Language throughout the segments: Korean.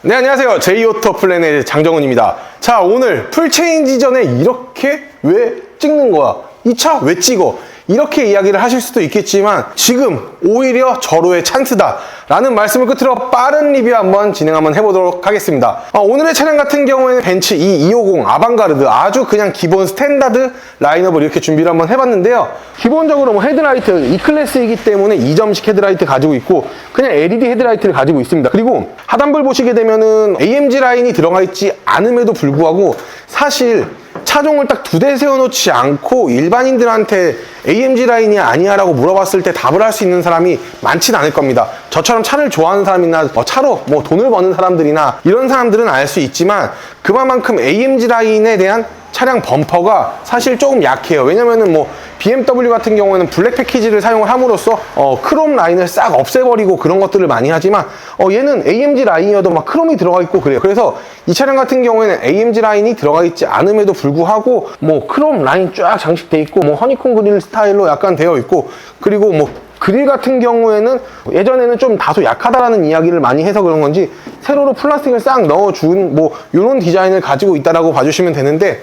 네, 안녕하세요. 제이오토플랜의 장정훈입니다. 자, 오늘 풀체인지 전에 이렇게 왜 찍는 거야? 이 차 왜 찍어? 이렇게 이야기를 하실 수도 있겠지만 지금 오히려 절호의 찬스다 라는 말씀을 끝으로 빠른 리뷰 한번 해보도록 하겠습니다. 오늘의 차량 같은 경우에는 벤츠 E250 아방가르드, 아주 그냥 기본 스탠다드 라인업을 이렇게 준비를 한번 해봤는데요. 기본적으로 뭐 헤드라이트 E클래스이기 때문에 2점식 헤드라이트 가지고 있고 그냥 LED 헤드라이트를 가지고 있습니다. 그리고 하단부를 보시게 되면은 AMG 라인이 들어가 있지 않음에도 불구하고 사실 차종을 딱 두 대 세워놓지 않고 일반인들한테 AMG 라인이 아니야 라고 물어봤을 때 답을 할 수 있는 사람이 많지는 않을 겁니다. 저처럼 차를 좋아하는 사람이나 차로 뭐 돈을 버는 사람들이나 이런 사람들은 알 수 있지만 그만큼 AMG 라인에 대한 차량 범퍼가 사실 조금 약해요. 왜냐면은 뭐 BMW 같은 경우에는 블랙 패키지를 사용을 함으로써 크롬 라인을 싹 없애버리고 그런 것들을 많이 하지만 얘는 AMG 라인이어도 막 크롬이 들어가 있고 그래요. 그래서 이 차량 같은 경우에는 AMG 라인이 들어가 있지 않음에도 불구하고 뭐 크롬 라인 쫙 장식돼 있고 뭐 허니콤 그릴 스타일로 약간 되어 있고 그리고 뭐 그릴 같은 경우에는 예전에는 좀 다소 약하다라는 이야기를 많이 해서 그런 건지 세로로 플라스틱을 싹 넣어준 뭐 이런 디자인을 가지고 있다라고 봐주시면 되는데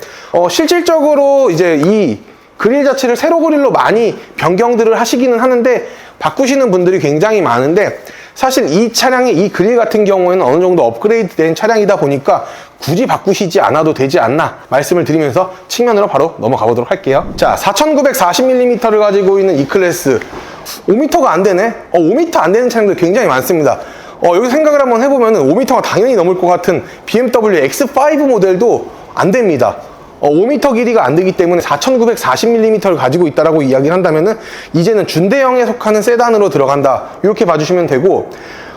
실질적으로 이제 이 그릴 자체를 세로 그릴로 많이 변경들을 하시기는 하는데 바꾸시는 분들이 굉장히 많은데 사실 이 차량의 이 그릴 같은 경우에는 어느 정도 업그레이드 된 차량이다 보니까 굳이 바꾸시지 않아도 되지 않나 말씀을 드리면서 측면으로 바로 넘어가 보도록 할게요. 자, 4940mm를 가지고 있는 E클래스 5m가 안 되네? 5m 안 되는 차량들 굉장히 많습니다. 여기 생각을 한번 해보면 5m가 당연히 넘을 것 같은 BMW X5 모델도 안 됩니다. 5m 길이가 안 되기 때문에 4940mm를 가지고 있다라고 이야기를 한다면은 이제는 준대형에 속하는 세단으로 들어간다 이렇게 봐주시면 되고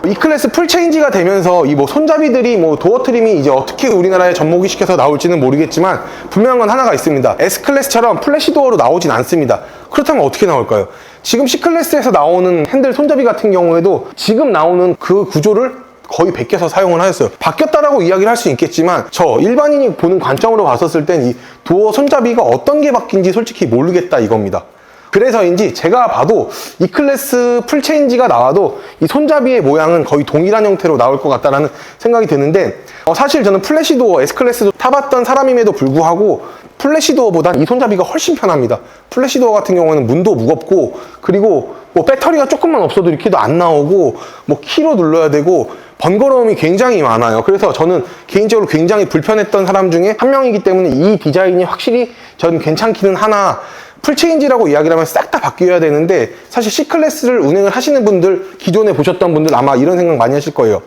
E클래스 풀체인지가 되면서 이 뭐 손잡이들이 뭐 도어 트림이 이제 어떻게 우리나라에 접목이 시켜서 나올지는 모르겠지만 분명한 건 하나가 있습니다. S클래스처럼 플래시 도어로 나오진 않습니다. 그렇다면 어떻게 나올까요? 지금 C클래스에서 나오는 핸들 손잡이 같은 경우에도 지금 나오는 그 구조를 거의 베껴서 사용을 하였어요. 바뀌었다라고 이야기를 할 수 있겠지만 저 일반인이 보는 관점으로 봤었을 땐 이 도어 손잡이가 어떤 게 바뀐지 솔직히 모르겠다 이겁니다. 그래서인지 제가 봐도 E클래스 풀체인지가 나와도 이 손잡이의 모양은 거의 동일한 형태로 나올 것 같다라는 생각이 드는데 사실 저는 플래시도어 S클래스도 타봤던 사람임에도 불구하고 플래시도어보단 이 손잡이가 훨씬 편합니다. 플래시도어 같은 경우는 문도 무겁고 그리고 뭐 배터리가 조금만 없어도 이렇게도 안 나오고 뭐 키로 눌러야 되고 번거로움이 굉장히 많아요. 그래서 저는 개인적으로 굉장히 불편했던 사람 중에 한 명이기 때문에 이 디자인이 확실히 저는 괜찮기는 하나 풀체인지라고 이야기를 하면 싹 다 바뀌어야 되는데 사실 C클래스를 운행을 하시는 분들 기존에 보셨던 분들 아마 이런 생각 많이 하실 거예요.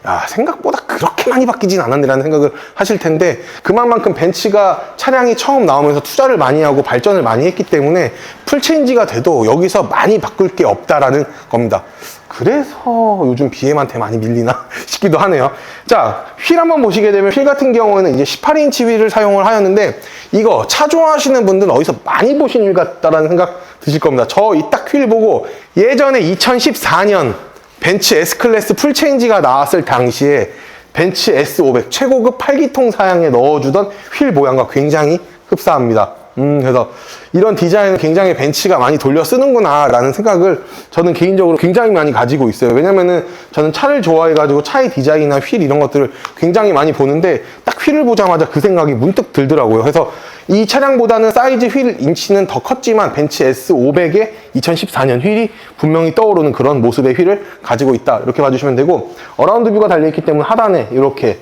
야, 생각보다 그렇게 많이 바뀌진 않았네라는 생각을 하실 텐데 그만큼 벤츠가 차량이 처음 나오면서 투자를 많이 하고 발전을 많이 했기 때문에 풀체인지가 돼도 여기서 많이 바꿀 게 없다라는 겁니다. 그래서 요즘 BM한테 많이 밀리나 싶기도 하네요. 자, 휠 한번 보시게 되면 휠 같은 경우에는 이제 18인치 휠을 사용을 하였는데 이거 차 좋아하시는 분들은 어디서 많이 보신 휠 같다라는 생각 드실 겁니다. 저 이 딱 휠 보고 예전에 2014년 벤츠 S클래스 풀체인지가 나왔을 당시에 벤츠 S500 최고급 8기통 사양에 넣어주던 휠 모양과 굉장히 흡사합니다. 그래서 이런 디자인을 굉장히 벤츠가 많이 돌려 쓰는구나 라는 생각을 저는 개인적으로 굉장히 많이 가지고 있어요. 왜냐면은 저는 차를 좋아해가지고 차의 디자인이나 휠 이런 것들을 굉장히 많이 보는데 딱 휠을 보자마자 그 생각이 문득 들더라고요. 그래서 이 차량보다는 사이즈 휠 인치는 더 컸지만 벤츠 S500의 2014년 휠이 분명히 떠오르는 그런 모습의 휠을 가지고 있다 이렇게 봐주시면 되고 어라운드 뷰가 달려있기 때문에 하단에 이렇게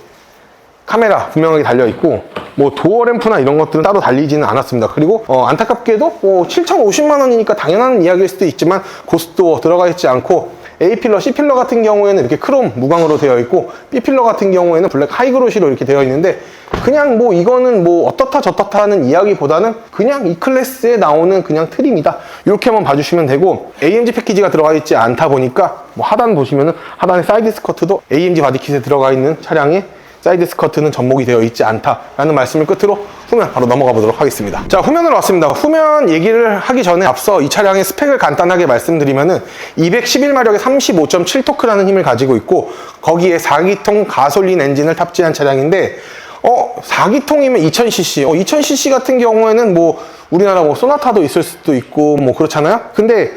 카메라 분명하게 달려있고 뭐 도어 램프나 이런 것들은 따로 달리지는 않았습니다. 그리고 안타깝게도 7,050만 원이니까 당연한 이야기일 수도 있지만 고스트도어 들어가 있지 않고 A필러, C필러 같은 경우에는 이렇게 크롬 무광으로 되어 있고 B필러 같은 경우에는 블랙 하이그로시로 이렇게 되어 있는데 그냥 뭐 이거는 뭐 어떻다 저떻다 하는 이야기보다는 그냥 E클래스에 나오는 그냥 트림이다 이렇게만 봐주시면 되고 AMG 패키지가 들어가 있지 않다 보니까 뭐 하단 보시면은 하단에 사이드 스커트도 AMG 바디킷에 들어가 있는 차량에 사이드 스커트는 접목이 되어 있지 않다라는 말씀을 끝으로 후면 바로 넘어가 보도록 하겠습니다. 자, 후면으로 왔습니다. 후면 얘기를 하기 전에 앞서 이 차량의 스펙을 간단하게 말씀드리면은 211마력의 35.7토크라는 힘을 가지고 있고 거기에 4기통 가솔린 엔진을 탑재한 차량인데 4기통이면 2000cc 2000cc 같은 경우에는 뭐 우리나라 뭐 소나타도 있을 수도 있고 뭐 그렇잖아요. 근데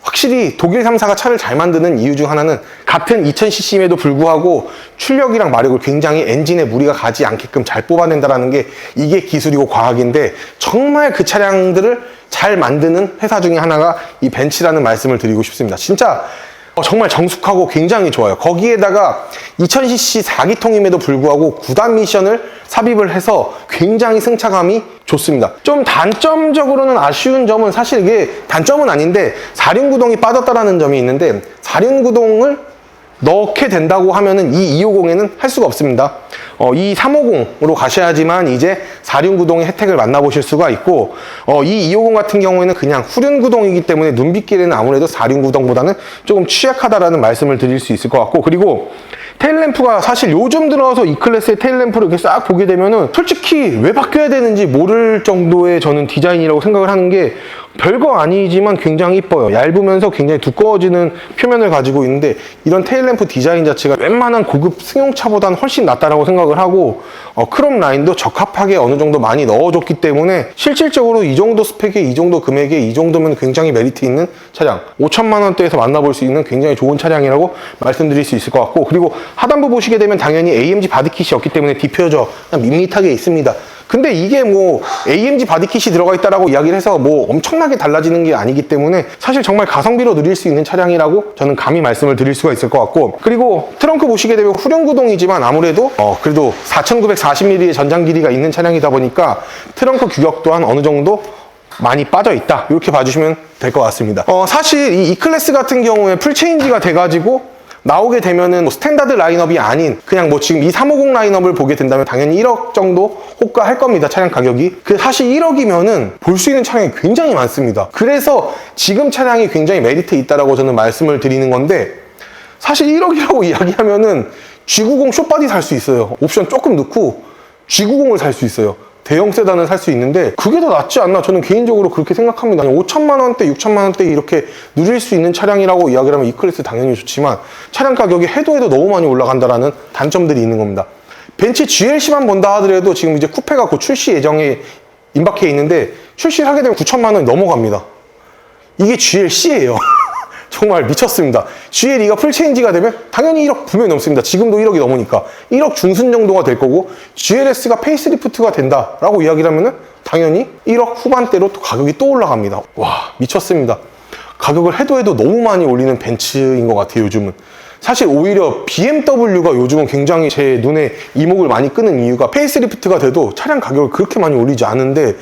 확실히 독일 3사가 차를 잘 만드는 이유 중 하나는 같은 2000cc임에도 불구하고 출력이랑 마력을 굉장히 엔진에 무리가 가지 않게끔 잘 뽑아낸다는 게 이게 기술이고 과학인데, 정말 그 차량들을 잘 만드는 회사 중에 하나가 이 벤츠라는 말씀을 드리고 싶습니다. 진짜 정말 정숙하고 굉장히 좋아요. 거기에다가 2000cc 4기통임에도 불구하고 9단 미션을 삽입을 해서 굉장히 승차감이 좋습니다. 좀 단점적으로는 아쉬운 점은, 사실 이게 단점은 아닌데 4륜구동이 빠졌다라는 점이 있는데, 4륜구동을 넣게 된다고 하면은 이 250에는 할 수가 없습니다. 이 350으로 가셔야지만 이제 4륜구동의 혜택을 만나보실 수가 있고, 이 250 같은 경우에는 그냥 후륜구동이기 때문에 눈빛길에는 아무래도 4륜구동보다는 조금 취약하다라는 말씀을 드릴 수 있을 것 같고, 그리고 테일램프가 사실 요즘 들어서 이 클래스의 테일램프를 이렇게 싹 보게 되면은 솔직히 왜 바뀌어야 되는지 모를 정도의 저는 디자인이라고 생각을 하는 게, 별거 아니지만 굉장히 이뻐요. 얇으면서 굉장히 두꺼워지는 표면을 가지고 있는데, 이런 테일램프 디자인 자체가 웬만한 고급 승용차보다는 훨씬 낫다라고 생각을 하고, 크롬 라인도 적합하게 어느 정도 많이 넣어줬기 때문에 실질적으로 이 정도 스펙에, 이 정도 금액에, 이 정도면 굉장히 메리트 있는 차량, 5천만 원대에서 만나볼 수 있는 굉장히 좋은 차량이라고 말씀드릴 수 있을 것 같고, 그리고 하단부 보시게 되면 당연히 AMG 바디킷이 없기 때문에 디퓨저 그냥 밋밋하게 있습니다. 근데 이게 뭐 AMG 바디킷이 들어가 있다라고 이야기를 해서 뭐 엄청나게 달라지는 게 아니기 때문에 사실 정말 가성비로 누릴 수 있는 차량이라고 저는 감히 말씀을 드릴 수가 있을 것 같고, 그리고 트렁크 보시게 되면 후륜구동이지만 아무래도 그래도 4940mm의 전장 길이가 있는 차량이다 보니까 트렁크 규격 또한 어느 정도 많이 빠져 있다, 이렇게 봐주시면 될 것 같습니다. 사실 이 E클래스 같은 경우에 풀체인지가 돼가지고 나오게 되면은 뭐 스탠다드 라인업이 아닌 그냥 뭐 지금 이 350 라인업을 보게 된다면 당연히 1억 정도 호가할 겁니다, 차량 가격이. 사실 1억이면은 볼 수 있는 차량이 굉장히 많습니다. 그래서 지금 차량이 굉장히 메리트 있다라고 저는 말씀을 드리는 건데, 사실 1억이라고 이야기하면은 G90 숏바디 살 수 있어요. 옵션 조금 넣고 G90을 살 수 있어요. 대형 세단을 살 수 있는데 그게 더 낫지 않나, 저는 개인적으로 그렇게 생각합니다. 5천만 원대, 6천만 원대 이렇게 누릴 수 있는 차량이라고 이야기를 하면 E클래스 당연히 좋지만, 차량 가격이 해도 너무 많이 올라간다라는 단점들이 있는 겁니다. 벤츠 GLC만 본다 하더라도 지금 이제 쿠페가 곧 출시 예정에 임박해 있는데, 출시를 하게 되면 9천만 원이 넘어갑니다. 이게 GLC예요. 정말 미쳤습니다. GLE가 풀체인지가 되면 당연히 1억 분명히 넘습니다. 지금도 1억이 넘으니까 1억 중순 정도가 될 거고, GLS가 페이스리프트가 된다라고 이야기를 하면은 당연히 1억 후반대로 또 가격이 또 올라갑니다. 와, 미쳤습니다. 가격을 해도 너무 많이 올리는 벤츠인 것 같아요, 요즘은. 사실 오히려 BMW가 요즘은 굉장히 제 눈에 이목을 많이 끄는 이유가, 페이스리프트가 돼도 차량 가격을 그렇게 많이 올리지 않는데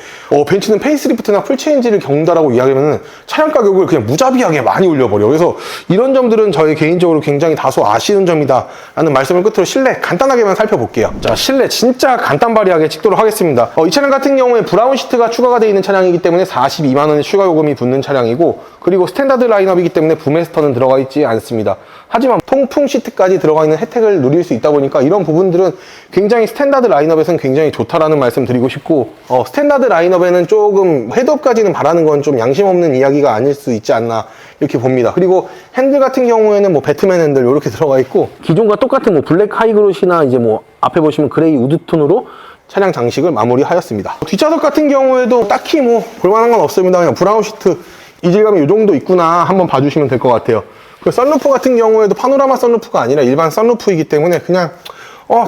벤츠는 페이스리프트나 풀체인지를 겪는다라고 이야기하면 차량 가격을 그냥 무자비하게 많이 올려버려. 그래서 이런 점들은 저희 개인적으로 굉장히 다소 아쉬운 점이다 라는 말씀을 끝으로 실내 간단하게만 살펴볼게요. 자, 실내 진짜 간단바리하게 찍도록 하겠습니다. 이 차량 같은 경우에 브라운 시트가 추가가 되어 있는 차량이기 때문에 42만 원의 추가 요금이 붙는 차량이고, 그리고 스탠다드 라인업이기 때문에 부메스터는 들어가 있지 않습니다. 하지만 통풍 시트까지 들어가 있는 혜택을 누릴 수 있다 보니까 이런 부분들은 굉장히 스탠다드 라인업에서는 굉장히 좋다라는 말씀 드리고 싶고, 스탠다드 라인업에는 조금 헤드업까지는 바라는 건 좀 양심 없는 이야기가 아닐 수 있지 않나 이렇게 봅니다. 그리고 핸들 같은 경우에는 뭐 배트맨 핸들 이렇게 들어가 있고, 기존과 똑같은 뭐 블랙 하이그로시나 이제 뭐 앞에 보시면 그레이 우드톤으로 차량 장식을 마무리하였습니다. 뒷좌석 같은 경우에도 딱히 뭐 볼만한 건 없습니다. 그냥 브라운 시트 이질감이 이 정도 있구나 한번 봐주시면 될 것 같아요. 그 썬루프 같은 경우에도 파노라마 썬루프가 아니라 일반 썬루프이기 때문에 그냥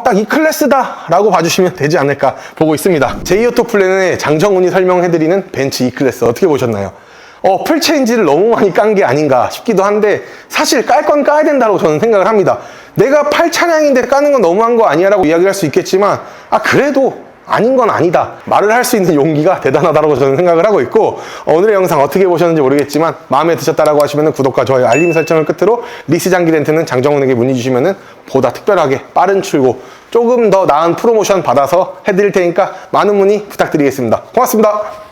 딱 이 클래스다 라고 봐주시면 되지 않을까 보고 있습니다. 제이오토플랜의 장정훈이 설명해드리는 벤츠 E클래스 어떻게 보셨나요? 풀체인지를 너무 많이 깐 게 아닌가 싶기도 한데, 사실 깔 건 까야 된다고 저는 생각을 합니다. 내가 팔 차량인데 까는 건 너무한 거 아니야 라고 이야기를 할 수 있겠지만, 그래도 아닌 건 아니다 말을 할 수 있는 용기가 대단하다고 저는 생각을 하고 있고, 오늘의 영상 어떻게 보셨는지 모르겠지만 마음에 드셨다라고 하시면 구독과 좋아요, 알림 설정을 끝으로 리스 장기 렌트는 장정훈에게 문의 주시면 보다 특별하게 빠른 출고, 조금 더 나은 프로모션 받아서 해드릴 테니까 많은 문의 부탁드리겠습니다. 고맙습니다.